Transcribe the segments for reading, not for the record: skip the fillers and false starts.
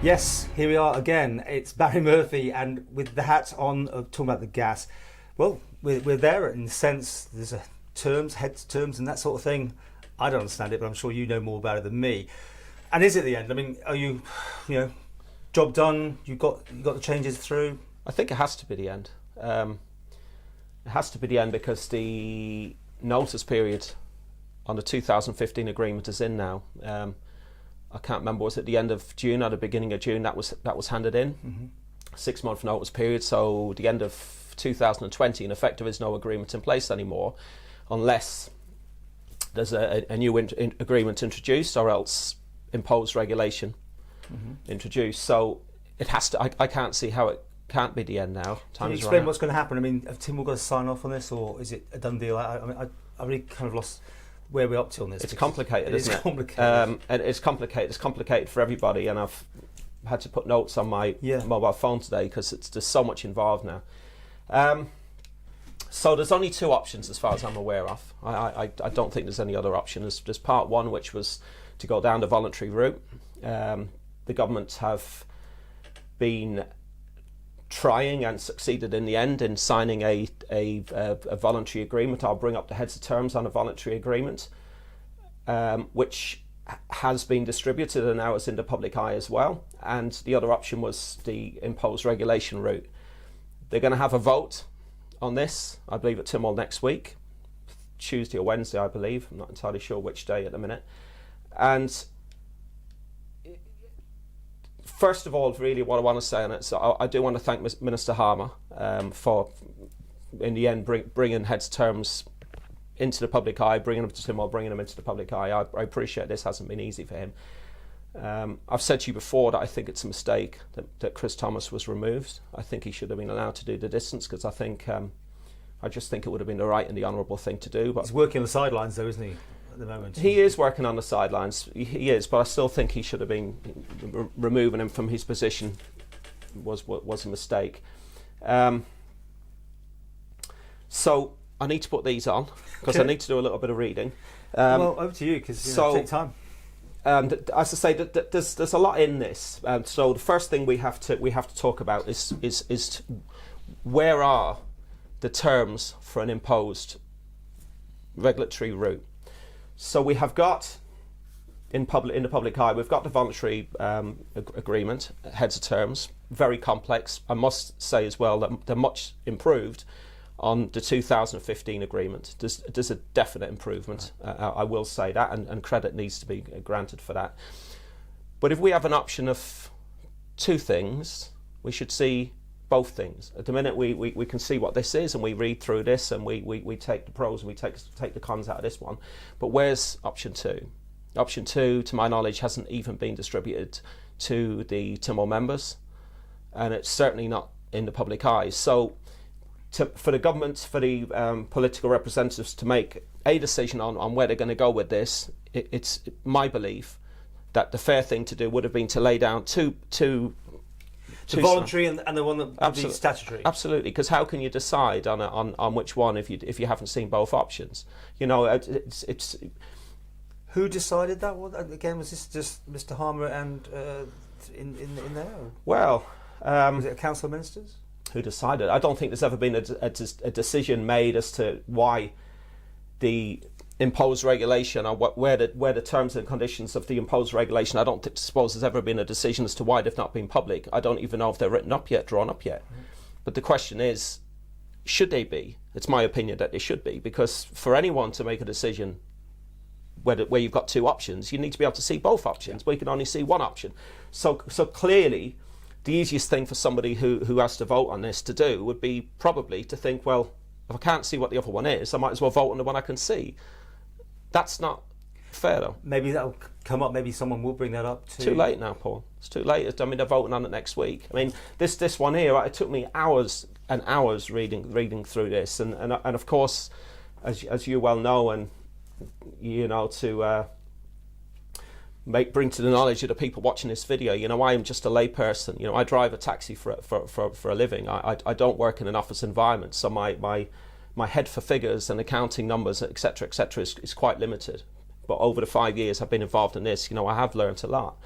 Yes, here we are again. It's Barry Murphy, and with the hat on, talking about the gas. Well, we're there in the sense there's a terms, heads terms, and that sort of thing. I don't understand it, but I'm sure you know more about it than me. And is it the end? I mean, are you, job done? You got the changes through? I think it has to be the end. It has to be the end because the notice period on the 2015 agreement is in now. I can't remember, was it the end of June or the beginning of June that was handed in? Mm-hmm. 6 month notice period, so the end of 2020, in effect, there is no agreement in place anymore unless there's a new agreement introduced or else imposed regulation introduced. So it has to, I can't see how it can't be the end now. Can you explain what's going to happen? I mean, have Tynwald got to sign off on this, or is it a done deal? I really kind of lost where we're up to on this. It's complicated, isn't it? Complicated. And it's complicated. It's complicated for everybody, and I've had to put notes on my mobile phone today because there's so much involved now. So there's only two options as far as I'm aware of. I don't think there's any other option. There's part one, which was to go down the voluntary route. The government have been trying and succeeded in the end in signing a voluntary agreement. I'll bring up the heads of terms on a voluntary agreement, which has been distributed and now is in the public eye as well. And the other option was the imposed regulation route. They're going to have a vote on this, I believe, at Tynwald next week, Tuesday or Wednesday, I believe. I'm not entirely sure which day at the minute. And first of all, really what I want to say on it, so I do want to thank Minister Harmer for, in the end, bringing heads terms into the public eye, bringing them to Tynwald, bringing them into the public eye. I appreciate this hasn't been easy for him. I've said to you before that I think it's a mistake that Chris Thomas was removed. I think he should have been allowed to do the distance because I just think it would have been the right and the honourable thing to do. But he's working on the sidelines though, isn't he? At the moment. He is working on the sidelines. He is, but I still think he should have been removing him from his position was a mistake. So I need to put these on because I need to do a little bit of reading. Well, over to you because take time. As I say, there's a lot in this. So the first thing we have to talk about is where are the terms for an imposed regulatory route. So we have got in the public eye, we've got the voluntary agreement, heads of terms, very complex. I must say as well that they're much improved on the 2015 agreement. There's a definite improvement, I will say that, and credit needs to be granted for that. But if we have an option of two things, we should see both things. At the minute we can see what this is and we read through this and we take the pros and we take the cons out of this one. But where's option two? Option two, to my knowledge, hasn't even been distributed to the Tynwald members, and it's certainly not in the public eye. So for the government, for the political representatives to make a decision on where they're going to go with this, it's my belief that the fair thing to do would have been to lay down two the voluntary and the one that would be statutory. Absolutely, because how can you decide on which one if you haven't seen both options? It's who decided that? Well, again, was this just Mr. Harmer and in there? Or? Well, was it a council of ministers? Who decided? I don't think there's ever been a decision made as to why the imposed regulation or where the terms and conditions of the imposed regulation. I don't suppose there's ever been a decision as to why they've not been public. I don't even know if they're written up yet, drawn up yet. But the question is, should they be? It's my opinion that they should be, because for anyone to make a decision where you've got two options, you need to be able to see both options. We can only see one option. So clearly, the easiest thing for somebody who has to vote on this to do would be probably to think, well, if I can't see what the other one is, I might as well vote on the one I can see. That's not fair, though. Maybe that'll come up. Maybe someone will bring that up too. Too late now, Paul. It's too late. I mean, they're voting on it next week. I mean, this one here, it took me hours and hours reading through this, and of course, as you well know, and to bring to the knowledge of the people watching this video, I am just a layperson. I drive a taxi for a living. I don't work in an office environment, so my head for figures and accounting numbers, etc., is quite limited. But over the 5 years I've been involved in this, I have learned a lot.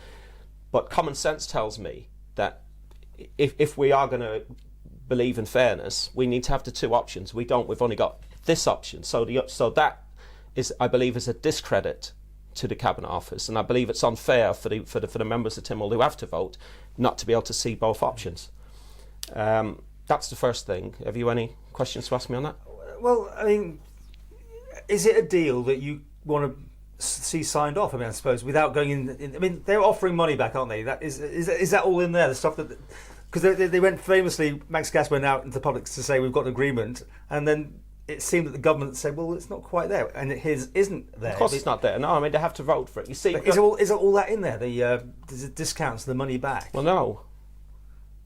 But common sense tells me that if we are going to believe in fairness, we need to have the two options. We don't. We've only got this option. So that is, I believe, is a discredit to the Cabinet Office, and I believe it's unfair for the members of Tynwald who have to vote not to be able to see both options. That's the first thing. Have you any questions to ask me on that? Well, I mean, is it a deal that you want to see signed off? I mean, I suppose without going in. I mean, they're offering money back, aren't they? That is that all in there? The stuff that, because they went famously, Manx Gas went out into the public to say we've got an agreement, and then it seemed that the government said, well, it's not quite there, and his isn't there. Of course, it's not there. No, I mean they have to vote for it. You see, is it all that in there? The discounts, the money back. Well, no.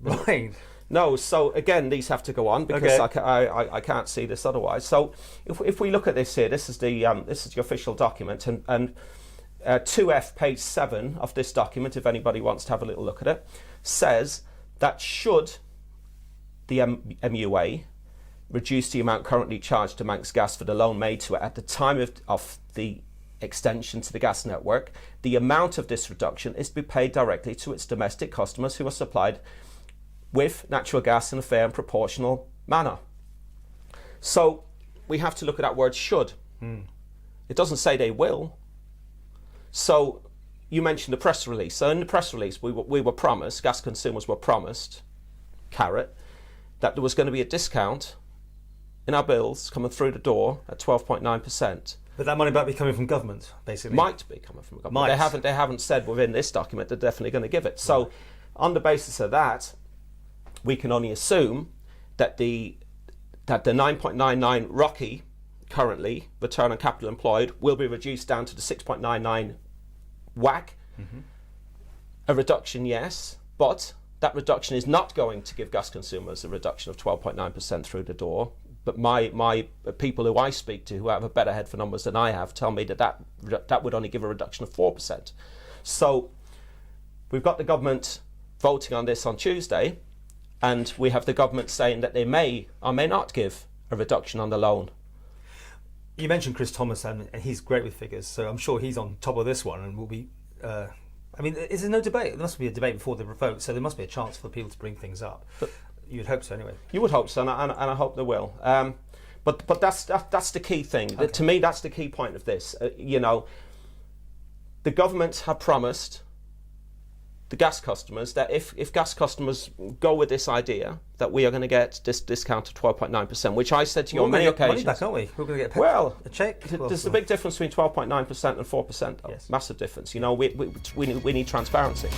Right. No, so again, these have to go on because Okay. I can't see this otherwise. So if we look at this here, this is the official document, and 2F, page 7 of this document, if anybody wants to have a little look at it, says that should the MUA reduce the amount currently charged to Manx Gas for the loan made to it at the time of the extension to the gas network, the amount of this reduction is to be paid directly to its domestic customers who are supplied with natural gas in a fair and proportional manner. So we have to look at that word should. It doesn't say they will. So you mentioned the press release. So in the press release, we were promised, gas consumers were promised, carrot, that there was going to be a discount in our bills coming through the door at 12.9%. But that money might be coming from government, basically. Might be coming from government. They haven't said within this document they're definitely going to give it. So on the basis of that, we can only assume that the 9.99 ROCE currently, return on capital employed, will be reduced down to the 6.99 WACC. A reduction, yes, but that reduction is not going to give gas consumers a reduction of 12.9% through the door. But my people who I speak to, who have a better head for numbers than I have, tell me that would only give a reduction of 4%. So we've got the government voting on this on Tuesday, and we have the government saying that they may or may not give a reduction on the loan. You mentioned Chris Thomas, and he's great with figures, so I'm sure he's on top of this one, and will be. I mean, is there no debate? There must be a debate before the vote, so there must be a chance for people to bring things up. But you'd hope so, anyway. You would hope so, and I hope they will. But that's the key thing. Okay. To me, that's the key point of this. The government have promised the gas customers that if gas customers go with this idea that we are going to get this discount of 12.9%, which I said to you on many occasions. Money back, aren't we? We're going to get a check. There's a big difference between 12.9% and 4%. Yes. Massive difference. We need transparency.